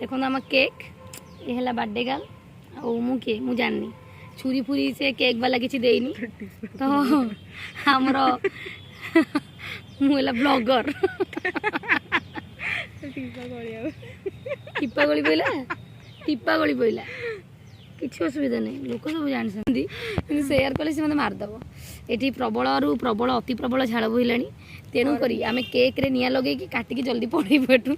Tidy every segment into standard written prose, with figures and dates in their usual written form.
देखो आम केक ये है बर्थडे गर्ल मु किए मु जाननी छुरी फुरी से केक वाला किसी देनी तो आमर मुला ब्लॉगर टिपा गली पड़ा किसी असुविधा नहीं लोक सब जानते सेयार कले से मत मारदेव ये प्रबल रु प्रबल अति प्रबल झाड़ बोला तेणुक आम केक रे निया लगे काटिकी जल्दी पड़ेबू एठू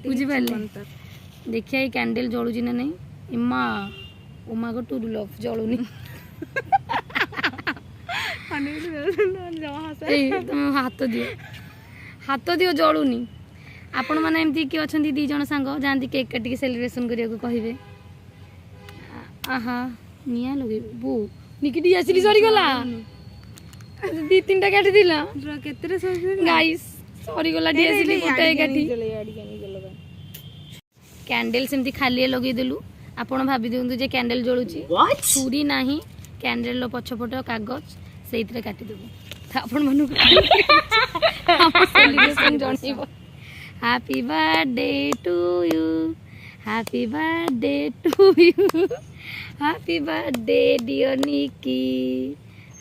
बुझिपारे देखिए ये कैंडल जलूची ना नहीं इमा उमा को टू लव जलुनी तुम हाथ दियो जलुनी आपण मैंने एमती किए अच्छा दी जन सांग जाती केक काटिकी सेलिब्रेशन करने को कहे आहा निया लगे बो निकिटी आसिली सरीगला दी तीनटा काटी दिला गाइस सरीगला डी आसिली गोटे काटी कैंडल सेमती खाली लगेदेलु आपण भाभी दिंतु जे कैंडल जलुची छुरी नाही कैंडल पछपट कागज से काटिदेबू आपण मन सेलिब्रेशन जणइबो happy birthday to you happy birthday to you happy birthday dear Nikki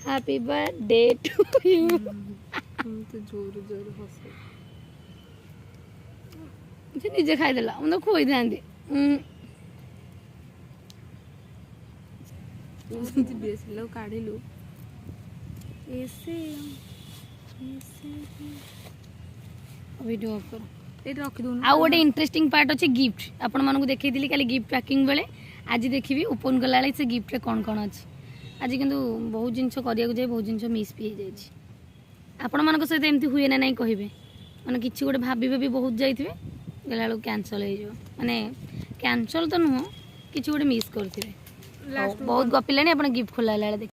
happy birthday to you तो जोर जोर हंसे निजे खाईदेला मुझे खोई था काढ़लु वीडियो ऑफ कर आउ गोटे इंटरेस्टिंग पार्ट अच्छे गिफ्ट आपण मानक देखी खाली गिफ्ट पैकिंग बेले आज देखी ओपन कला से गिफ्ट कौन कौन अच्छी आज किंतु बहुत जिनस करने जाए बहुत जिन मिस भी हो आपण मान सहित एमती हुए ना नहीं कहे मैंने किसी गोटे भाभी बहुत जाइए गला कैंसल हो माने कैंसल तो नुह कि गोटे मिस करते बहुत गपिले गिफ्ट खोला देख